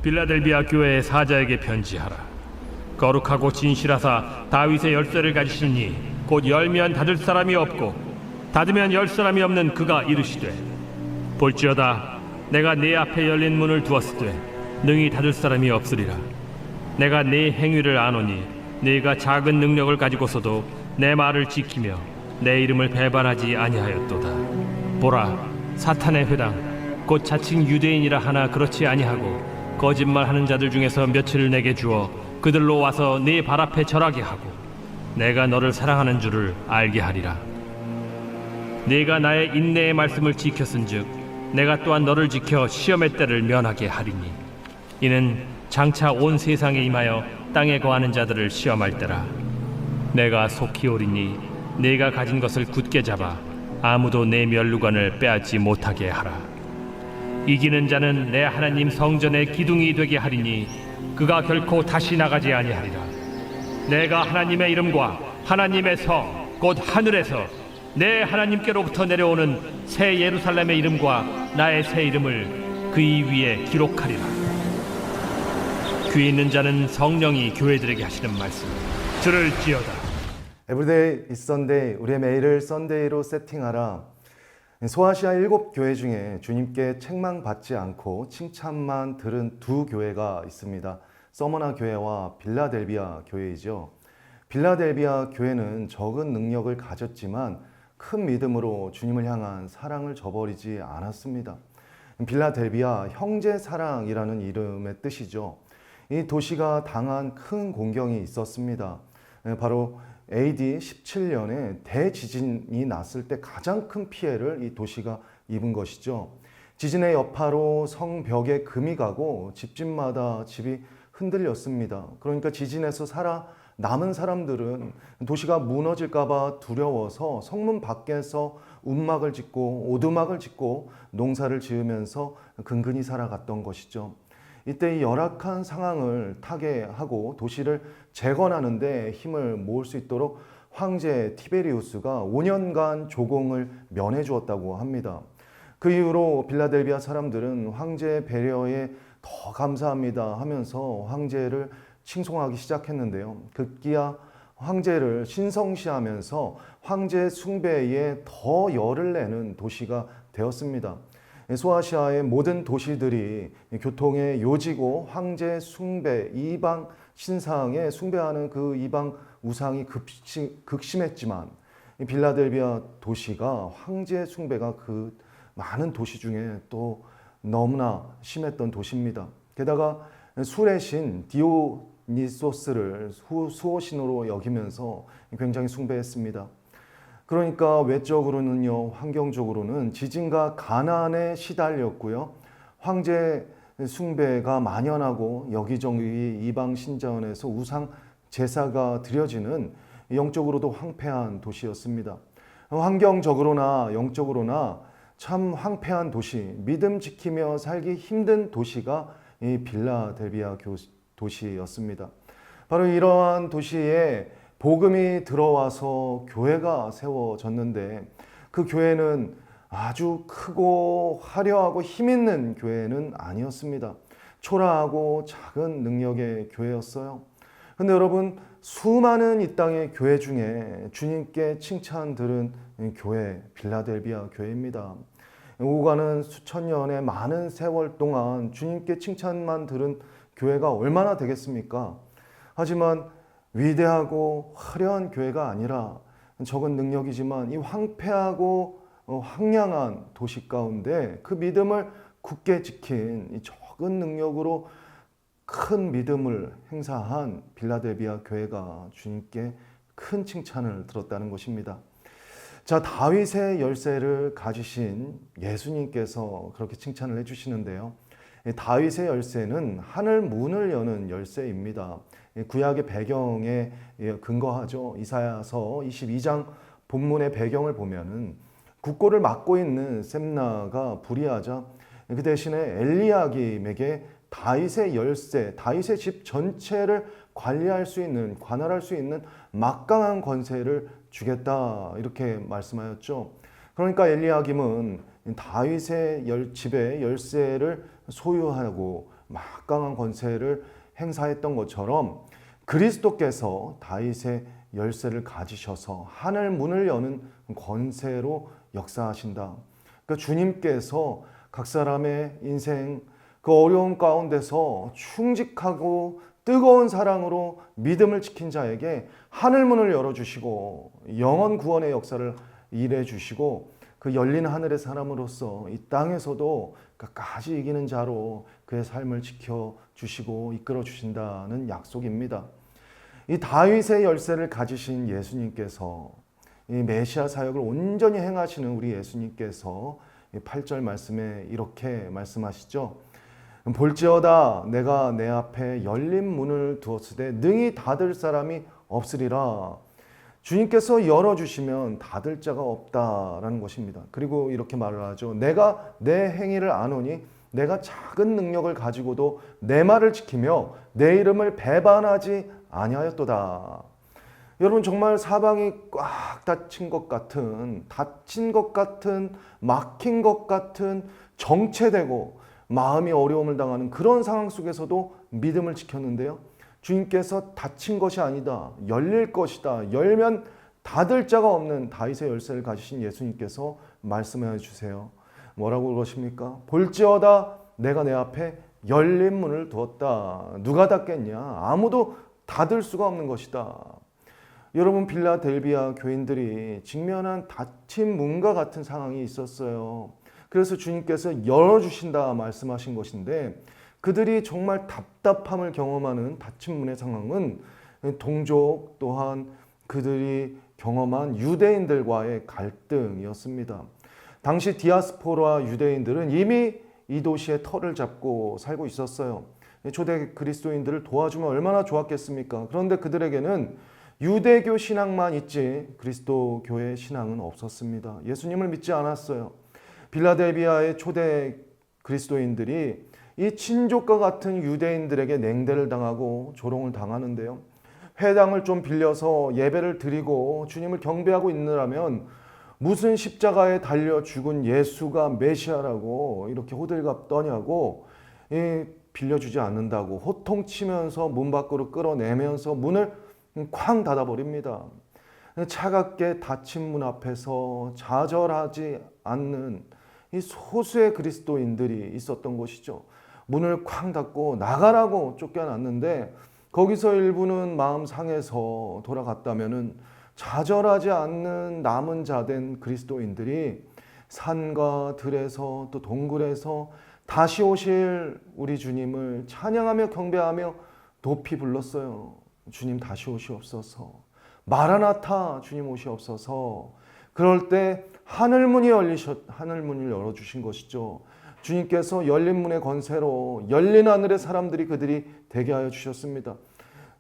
빌라델비아 교회의 사자에게 편지하라. 거룩하고 진실하사 다윗의 열쇠를 가지시니 곧 열면 닫을 사람이 없고 닫으면 열 사람이 없는 그가 이르시되, 볼지어다 내가 네 앞에 열린 문을 두었으되 능히 닫을 사람이 없으리라. 내가 네 행위를 아노니 네가 작은 능력을 가지고서도 내 말을 지키며 내 이름을 배반하지 아니하였도다. 보라, 사탄의 회당 곧 자칭 유대인이라 하나 그렇지 아니하고 거짓말하는 자들 중에서 며칠을 내게 주어 그들로 와서 네 발 앞에 절하게 하고 내가 너를 사랑하는 줄을 알게 하리라. 네가 나의 인내의 말씀을 지켰은즉 내가 또한 너를 지켜 시험의 때를 면하게 하리니 이는 장차 온 세상에 임하여 땅에 거하는 자들을 시험할 때라. 내가 속히 오리니 네가 가진 것을 굳게 잡아 아무도 내 면류관을 빼앗지 못하게 하라. 이기는 자는 내 하나님 성전의 기둥이 되게 하리니 그가 결코 다시 나가지 아니하리라. 내가 하나님의 이름과 하나님의 성 곧 하늘에서 내 하나님께로부터 내려오는 새 예루살렘의 이름과 나의 새 이름을 그이 위에 기록하리라. 귀 있는 자는 성령이 교회들에게 하시는 말씀 들을지어다. Everyday is Sunday. 우리의 매일을 썬데이로 세팅하라. 소아시아 7교회 중에 주님께 책망받지 않고 칭찬만 들은 두 교회가 있습니다. 서머나 교회와 빌라델비아 교회이죠. 빌라델비아 교회는 적은 능력을 가졌지만 큰 믿음으로 주님을 향한 사랑을 저버리지 않았습니다. 빌라델비아 형제사랑이라는 이름의 뜻이죠. 이 도시가 당한 큰 공경이 있었습니다. 바로 AD 17년에 대지진이 났을 때 가장 큰 피해를 이 도시가 입은 것이죠. 지진의 여파로 성벽에 금이 가고 집집마다 집이 흔들렸습니다. 그러니까 지진에서 남은 사람들은 도시가 무너질까 봐 두려워서 성문 밖에서 움막을 짓고 오두막을 짓고 농사를 지으면서 근근히 살아갔던 것이죠. 이때 이 열악한 상황을 타개하고 도시를 재건하는데 힘을 모을 수 있도록 황제 티베리우스가 5년간 조공을 면해 주었다고 합니다. 그 이후로 빌라델비아 사람들은 황제의 배려에 더 감사합니다 하면서 황제를 칭송하기 시작했는데요. 급기야 황제를 신성시하면서 황제 숭배에 더 열을 내는 도시가 되었습니다. 소아시아의 모든 도시들이 교통의 요지고 황제 숭배, 이방 신상에 숭배하는 그 이방 우상이 극심했지만 빌라델비아 도시가 황제 숭배가 그 많은 도시 중에 또 너무나 심했던 도시입니다. 게다가 술의 신 디오니소스를 수호신으로 여기면서 굉장히 숭배했습니다. 그러니까 외적으로는요, 환경적으로는 지진과 가난에 시달렸고요. 황제 숭배가 만연하고 여기저기 이방 신전에서 우상 제사가 드려지는 영적으로도 황폐한 도시였습니다. 환경적으로나 영적으로나 참 황폐한 도시, 믿음 지키며 살기 힘든 도시가 이 빌라델비아 도시였습니다. 바로 이러한 도시에 복음이 들어와서 교회가 세워졌는데 그 교회는 아주 크고 화려하고 힘있는 교회는 아니었습니다. 초라하고 작은 능력의 교회였어요. 근데 여러분, 수많은 이 땅의 교회 중에 주님께 칭찬 들은 교회, 빌라델비아 교회입니다. 오가는 수천 년의 많은 세월 동안 주님께 칭찬만 들은 교회가 얼마나 되겠습니까? 하지만 위대하고 화려한 교회가 아니라 적은 능력이지만 이 황폐하고 황량한 도시 가운데 그 믿음을 굳게 지킨 이 적은 능력으로 큰 믿음을 행사한 빌라델비아 교회가 주님께 큰 칭찬을 들었다는 것입니다. 자, 다윗의 열쇠를 가지신 예수님께서 그렇게 칭찬을 해주시는데요. 다윗의 열쇠는 하늘 문을 여는 열쇠입니다. 구약의 배경에 근거하죠. 이사야서 22장 본문의 배경을 보면은 국고를 맡고 있는 셈나가 불의하자 그 대신에 엘리야김에게 다윗의 열쇠, 다윗의 집 전체를 관리할 수 있는, 관할할 수 있는 막강한 권세를 주겠다 이렇게 말씀하였죠. 그러니까 엘리야김은 다윗의 집의 열쇠를 소유하고 막강한 권세를 행사했던 것처럼 그리스도께서 다윗의 열쇠를 가지셔서 하늘 문을 여는 권세로 역사하신다. 그러니까 주님께서 각 사람의 인생 그 어려움 가운데서 충직하고 뜨거운 사랑으로 믿음을 지킨 자에게 하늘 문을 열어주시고 영원 구원의 역사를 일해 주시고 그 열린 하늘의 사람으로서 이 땅에서도 끝까지 이기는 자로 그의 삶을 지켜주시고 이끌어 주신다는 약속입니다. 이 다윗의 열쇠를 가지신 예수님께서 이 메시아 사역을 온전히 행하시는 우리 예수님께서 8절 말씀에 이렇게 말씀하시죠. 볼지어다 내가 내 앞에 열린 문을 두었으되 능히 닫을 사람이 없으리라. 주님께서 열어주시면 닫을 자가 없다라는 것입니다. 그리고 이렇게 말을 하죠. 내가 내 행위를 아노니 내가 작은 능력을 가지고도 내 말을 지키며 내 이름을 배반하지 아니하였도다. 여러분 정말 사방이 꽉 닫힌 것 같은 막힌 것 같은 정체되고 마음이 어려움을 당하는 그런 상황 속에서도 믿음을 지켰는데요. 주님께서 닫힌 것이 아니다. 열릴 것이다. 열면 닫을 자가 없는 다윗의 열쇠를 가지신 예수님께서 말씀해 주세요. 뭐라고 그러십니까? 볼지어다 내가 내 앞에 열린 문을 두었다. 누가 닫겠냐? 아무도 닫을 수가 없는 것이다. 여러분 빌라델비아 교인들이 직면한 닫힌 문과 같은 상황이 있었어요. 그래서 주님께서 열어주신다 말씀하신 것인데 그들이 정말 답답함을 경험하는 닫힌 문의 상황은 동족 또한 그들이 경험한 유대인들과의 갈등이었습니다. 당시 디아스포라 유대인들은 이미 이 도시의 터를 잡고 살고 있었어요. 초대 그리스도인들을 도와주면 얼마나 좋았겠습니까? 그런데 그들에게는 유대교 신앙만 있지 그리스도교의 신앙은 없었습니다. 예수님을 믿지 않았어요. 빌라델비아의 초대 그리스도인들이 이 친족과 같은 유대인들에게 냉대를 당하고 조롱을 당하는데요. 회당을 좀 빌려서 예배를 드리고 주님을 경배하고 있느라면 무슨 십자가에 달려 죽은 예수가 메시아라고 이렇게 호들갑 떠냐고 빌려주지 않는다고 호통치면서 문 밖으로 끌어내면서 문을 쾅 닫아버립니다. 차갑게 닫힌 문 앞에서 좌절하지 않는 이 소수의 그리스도인들이 있었던 것이죠. 문을 쾅 닫고 나가라고 쫓겨났는데 거기서 일부는 마음 상해서 돌아갔다면은 좌절하지 않는 남은 자된 그리스도인들이 산과 들에서 또 동굴에서 다시 오실 우리 주님을 찬양하며 경배하며 높이 불렀어요. 주님 다시 오시옵소서. 마라나타 주님 오시옵소서. 그럴 때 하늘문을 열어주신 것이죠. 주님께서 열린 문의 권세로 열린 하늘의 사람들이 그들이 되게 하여 주셨습니다.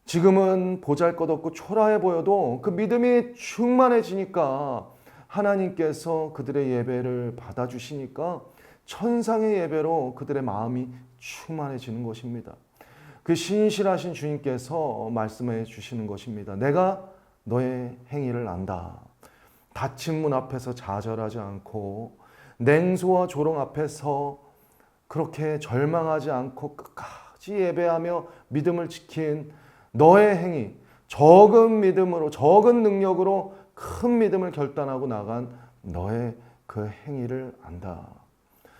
지금은 보잘것없고 초라해 보여도 그 믿음이 충만해지니까 하나님께서 그들의 예배를 받아주시니까 천상의 예배로 그들의 마음이 충만해지는 것입니다. 그 신실하신 주님께서 말씀해 주시는 것입니다. 내가 너의 행위를 안다. 닫힌 문 앞에서 좌절하지 않고 냉소와 조롱 앞에서 그렇게 절망하지 않고 끝까지 예배하며 믿음을 지킨 너의 행위, 적은 믿음으로 적은 능력으로 큰 믿음을 결단하고 나간 너의 그 행위를 안다.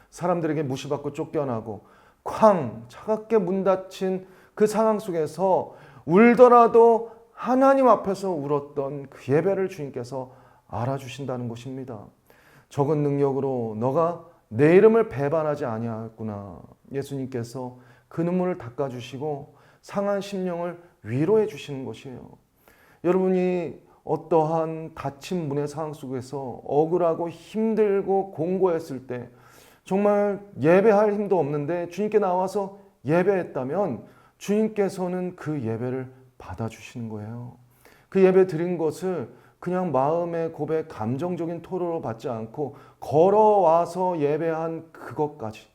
사람들에게 무시받고 쫓겨나고 쾅 차갑게 문 닫힌 그 상황 속에서 울더라도 하나님 앞에서 울었던 그 예배를 주님께서 알아주신다는 것입니다. 적은 능력으로 너가 내 이름을 배반하지 아니하였구나. 예수님께서 그 눈물을 닦아주시고 상한 심령을 위로해 주시는 것이에요. 여러분이 어떠한 닫힌 문의 상황 속에서 억울하고 힘들고 공고했을 때 정말 예배할 힘도 없는데 주님께 나와서 예배했다면 주님께서는 그 예배를 받아주시는 거예요. 그 예배 드린 것을 그냥 마음의 고백, 감정적인 토로로 받지 않고 걸어와서 예배한 그것까지,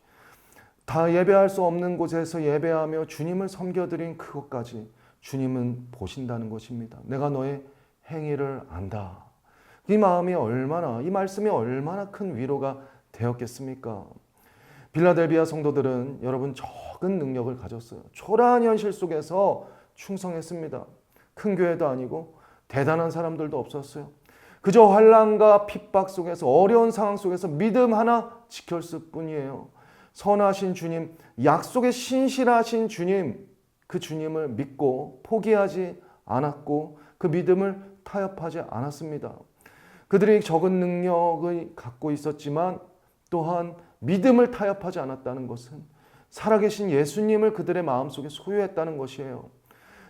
다 예배할 수 없는 곳에서 예배하며 주님을 섬겨드린 그것까지 주님은 보신다는 것입니다. 내가 너의 행위를 안다. 이 마음이 얼마나, 이 말씀이 얼마나 큰 위로가 되었겠습니까? 빌라델비아 성도들은 여러분 적은 능력을 가졌어요. 초라한 현실 속에서 충성했습니다. 큰 교회도 아니고 대단한 사람들도 없었어요. 그저 환난과 핍박 속에서 어려운 상황 속에서 믿음 하나 지켰을 뿐이에요. 선하신 주님, 약속에 신실하신 주님, 그 주님을 믿고 포기하지 않았고 그 믿음을 타협하지 않았습니다. 그들이 적은 능력을 갖고 있었지만 또한 믿음을 타협하지 않았다는 것은 살아계신 예수님을 그들의 마음속에 소유했다는 것이에요.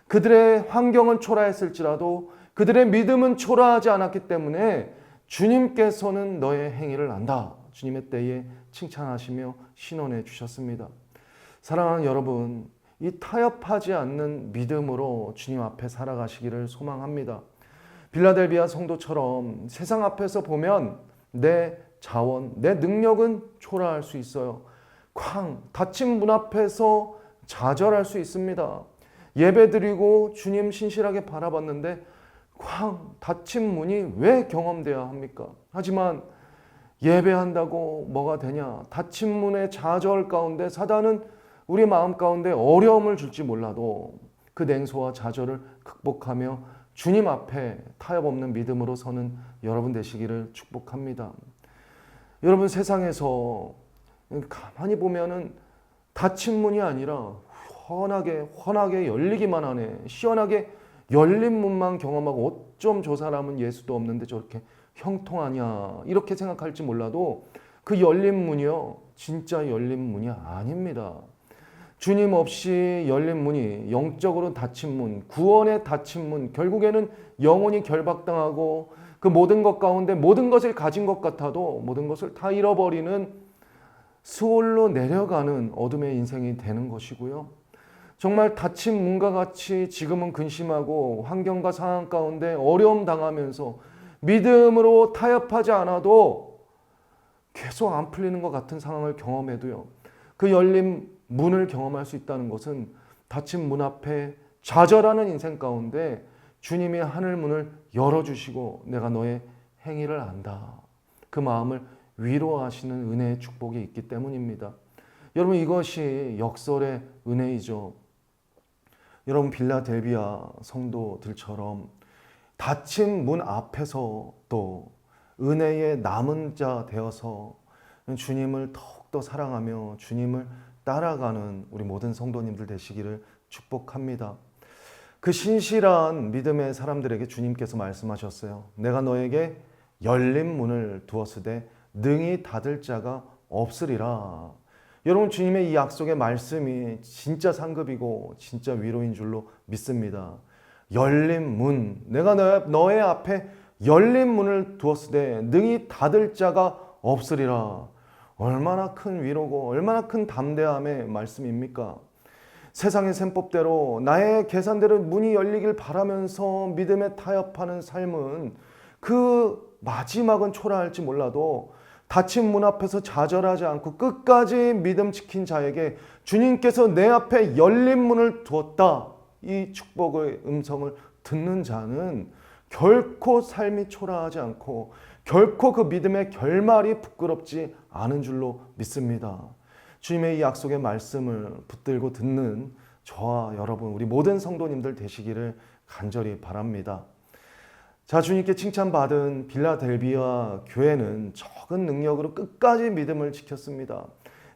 그들의 환경은 초라했을지라도 그들의 믿음은 초라하지 않았기 때문에 주님께서는 너의 행위를 안다. 주님의 때에 칭찬하시며 신원해 주셨습니다. 사랑하는 여러분, 이 타협하지 않는 믿음으로 주님 앞에 살아가시기를 소망합니다. 빌라델비아 성도처럼 세상 앞에서 보면 내 자원, 내 능력은 초라할 수 있어요. 닫힌 문 앞에서 좌절할 수 있습니다. 예배드리고 주님 신실하게 바라봤는데 닫힌 문이 왜 경험되어야 합니까? 하지만 예배한다고 뭐가 되냐? 닫힌 문의 좌절 가운데 사단은 우리 마음 가운데 어려움을 줄지 몰라도 그 냉소와 좌절을 극복하며 주님 앞에 타협 없는 믿음으로 서는 여러분 되시기를 축복합니다. 여러분, 세상에서 가만히 보면은 닫힌 문이 아니라 환하게 열리기만 하네. 시원하게 열린 문만 경험하고 어쩜 저 사람은 예수도 없는데 저렇게 형통하냐 이렇게 생각할지 몰라도 그 열린 문이요 진짜 열린 문이 아닙니다. 주님 없이 열린 문이 영적으로 닫힌 문, 구원의 닫힌 문, 결국에는 영혼이 결박당하고 그 모든 것 가운데 모든 것을 가진 것 같아도 모든 것을 다 잃어버리는 수월로 내려가는 어둠의 인생이 되는 것이고요. 정말 닫힌 문과 같이 지금은 근심하고 환경과 상황 가운데 어려움 당하면서 믿음으로 타협하지 않아도 계속 안 풀리는 것 같은 상황을 경험해도요. 그 열린 문을 경험할 수 있다는 것은 닫힌 문 앞에 좌절하는 인생 가운데 주님이 하늘 문을 열어주시고 내가 너의 행위를 안다. 그 마음을 위로하시는 은혜의 축복이 있기 때문입니다. 여러분, 이것이 역설의 은혜이죠. 여러분, 빌라델비아 성도들처럼 닫힌 문 앞에서 또 은혜의 남은 자 되어서 주님을 더욱더 사랑하며 주님을 따라가는 우리 모든 성도님들 되시기를 축복합니다. 그 신실한 믿음의 사람들에게 주님께서 말씀하셨어요. 내가 너에게 열린 문을 두었으되 능히 닫을 자가 없으리라. 여러분, 주님의 이 약속의 말씀이 진짜 상급이고 진짜 위로인 줄로 믿습니다. 열린 문, 내가 너의 앞에 열린 문을 두었으되 능히 닫을 자가 없으리라. 얼마나 큰 위로고 얼마나 큰 담대함의 말씀입니까? 세상의 셈법대로 나의 계산대로 문이 열리길 바라면서 믿음에 타협하는 삶은 그 마지막은 초라할지 몰라도 닫힌 문 앞에서 좌절하지 않고 끝까지 믿음 지킨 자에게 주님께서 내 앞에 열린 문을 두었다. 이 축복의 음성을 듣는 자는 결코 삶이 초라하지 않고 결코 그 믿음의 결말이 부끄럽지 않은 줄로 믿습니다. 주님의 이 약속의 말씀을 붙들고 듣는 저와 여러분, 우리 모든 성도님들 되시기를 간절히 바랍니다. 자, 주님께 칭찬받은 빌라델비아 교회는 적은 능력으로 끝까지 믿음을 지켰습니다.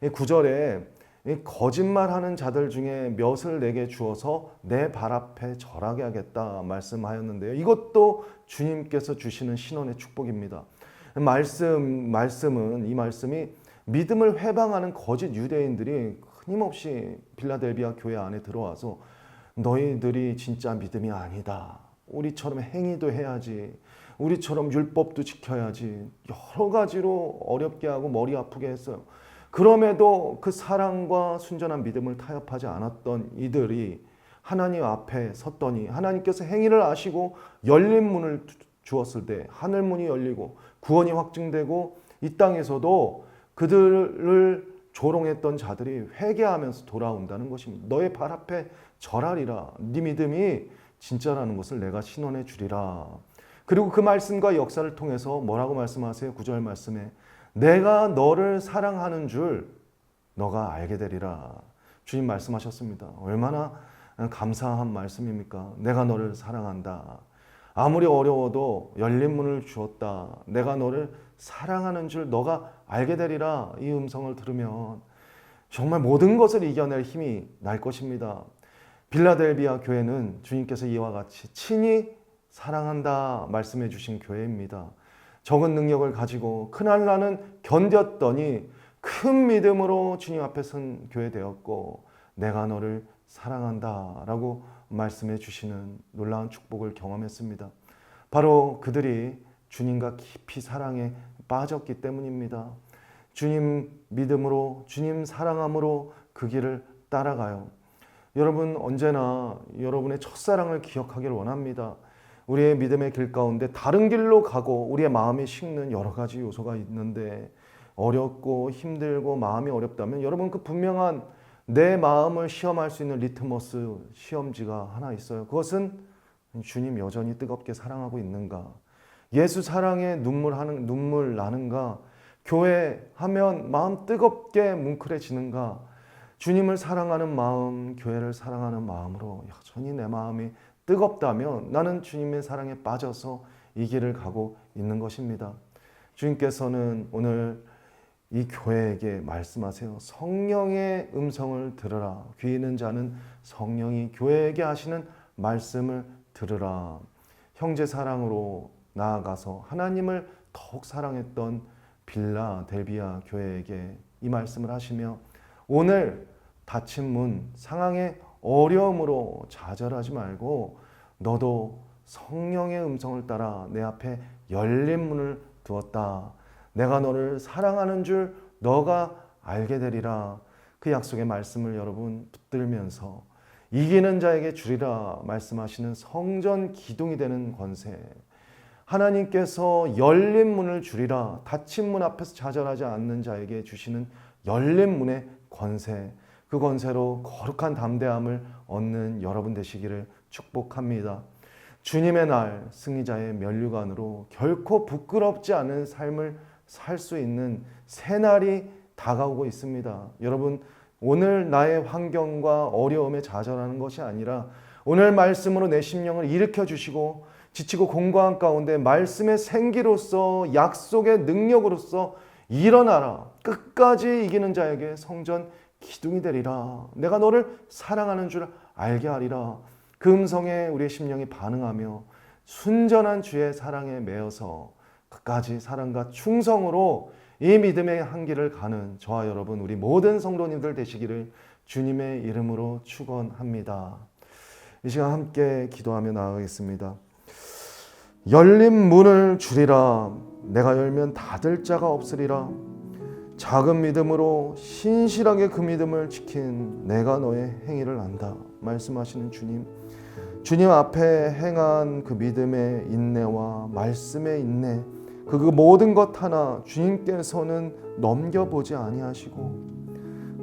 9절에 거짓말하는 자들 중에 몇을 내게 주어서 내 발 앞에 절하게 하겠다 말씀하였는데요. 이것도 주님께서 주시는 신원의 축복입니다. 이 말씀이 믿음을 회방하는 거짓 유대인들이 끊임없이 빌라델비아 교회 안에 들어와서 너희들이 진짜 믿음이 아니다. 우리처럼 행위도 해야지. 우리처럼 율법도 지켜야지. 여러 가지로 어렵게 하고 머리 아프게 했어요. 그럼에도 그 사랑과 순전한 믿음을 타협하지 않았던 이들이 하나님 앞에 섰더니 하나님께서 행위를 아시고 열린 문을 주었을 때 하늘 문이 열리고 구원이 확증되고 이 땅에서도 그들을 조롱했던 자들이 회개하면서 돌아온다는 것입니다. 너의 발 앞에 절하리라. 네 믿음이 진짜라는 것을 내가 신원해 주리라. 그리고 그 말씀과 역사를 통해서 뭐라고 말씀하세요? 9절 말씀에 내가 너를 사랑하는 줄 너가 알게 되리라. 주님 말씀하셨습니다. 얼마나 감사한 말씀입니까? 내가 너를 사랑한다. 아무리 어려워도 열린 문을 주었다. 내가 너를 사랑하는 줄 너가 알게 되리라. 이 음성을 들으면 정말 모든 것을 이겨낼 힘이 날 것입니다. 빌라델비아 교회는 주님께서 이와 같이 친히 사랑한다 말씀해 주신 교회입니다. 적은 능력을 가지고 크난라는 견뎠더니 큰 믿음으로 주님 앞에 선 교회 되었고 내가 너를 사랑한다 라고 말씀해 주시는 놀라운 축복을 경험했습니다. 바로 그들이 주님과 깊이 사랑에 빠졌기 때문입니다. 주님 믿음으로 주님 사랑함으로 그 길을 따라가요. 여러분 언제나 여러분의 첫사랑을 기억하기를 원합니다. 우리의 믿음의 길 가운데 다른 길로 가고 우리의 마음이 식는 여러 가지 요소가 있는데 어렵고 힘들고 마음이 어렵다면 여러분 그 분명한 내 마음을 시험할 수 있는 리트머스 시험지가 하나 있어요. 그것은 주님 여전히 뜨겁게 사랑하고 있는가? 예수 사랑에 눈물 나는가? 교회 하면 마음 뜨겁게 뭉클해지는가? 주님을 사랑하는 마음, 교회를 사랑하는 마음으로 여전히 내 마음이 뜨겁다면 나는 주님의 사랑에 빠져서 이 길을 가고 있는 것입니다. 주님께서는 오늘 이 교회에게 말씀하세요. 성령의 음성을 들으라. 귀 있는 자는 성령이 교회에게 하시는 말씀을 들으라. 형제 사랑으로 나아가서 하나님을 더욱 사랑했던 빌라델비아 교회에게 이 말씀을 하시며 오늘 닫힌 문, 상황의 어려움으로 좌절하지 말고 너도 성령의 음성을 따라 내 앞에 열린 문을 두었다. 내가 너를 사랑하는 줄 너가 알게 되리라. 그 약속의 말씀을 여러분 붙들면서 이기는 자에게 주리라 말씀하시는 성전 기둥이 되는 권세. 하나님께서 열린 문을 주리라. 닫힌 문 앞에서 좌절하지 않는 자에게 주시는 열린 문의 권세. 그 권세로 거룩한 담대함을 얻는 여러분 되시기를 축복합니다. 주님의 날 승리자의 면류관으로 결코 부끄럽지 않은 삶을 살 수 있는 새날이 다가오고 있습니다. 여러분 오늘 나의 환경과 어려움에 좌절하는 것이 아니라 오늘 말씀으로 내 심령을 일으켜 주시고 지치고 공고한 가운데 말씀의 생기로서 약속의 능력으로서 일어나라. 끝까지 이기는 자에게 성전 기둥이 되리라. 내가 너를 사랑하는 줄 알게 하리라. 그 음성에 우리의 심령이 반응하며 순전한 주의 사랑에 매여서 끝까지 사랑과 충성으로 이 믿음의 한길을 가는 저와 여러분 우리 모든 성도님들 되시기를 주님의 이름으로 축원합니다. 이 시간 함께 기도하며 나아가겠습니다. 열린 문을 주리라. 내가 열면 닫을 자가 없으리라. 작은 믿음으로 신실하게 그 믿음을 지킨 내가 너의 행위를 안다 말씀하시는 주님, 주님 앞에 행한 그 믿음의 인내와 말씀의 인내, 그 모든 것 하나 주님께서는 넘겨보지 아니하시고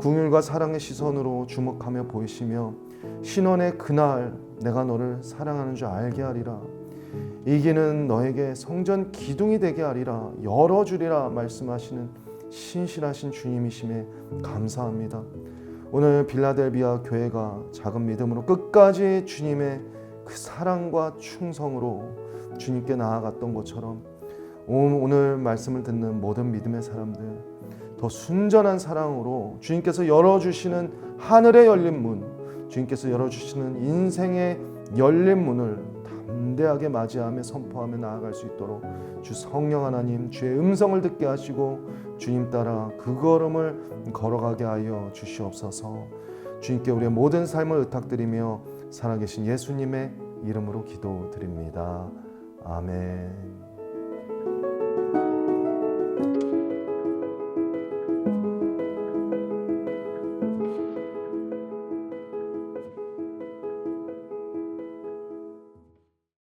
긍휼과 사랑의 시선으로 주목하며 보이시며 신원의 그날 내가 너를 사랑하는 줄 알게 하리라. 이기는 너에게 성전 기둥이 되게 하리라. 열어주리라 말씀하시는 신실하신 주님이심에 감사합니다. 오늘 빌라델비아 교회가 작은 믿음으로 끝까지 주님의 그 사랑과 충성으로 주님께 나아갔던 것처럼 오늘 말씀을 듣는 모든 믿음의 사람들 더 순전한 사랑으로 주님께서 열어주시는 하늘의 열린 문, 주님께서 열어주시는 인생의 열린 문을 담대하게 맞이하며 선포하며 나아갈 수 있도록 주 성령 하나님 주의 음성을 듣게 하시고 주님 따라 그 걸음을 걸어가게 하여 주시옵소서. 주님께 우리의 모든 삶을 의탁드리며 살아계신 예수님의 이름으로 기도드립니다. 아멘.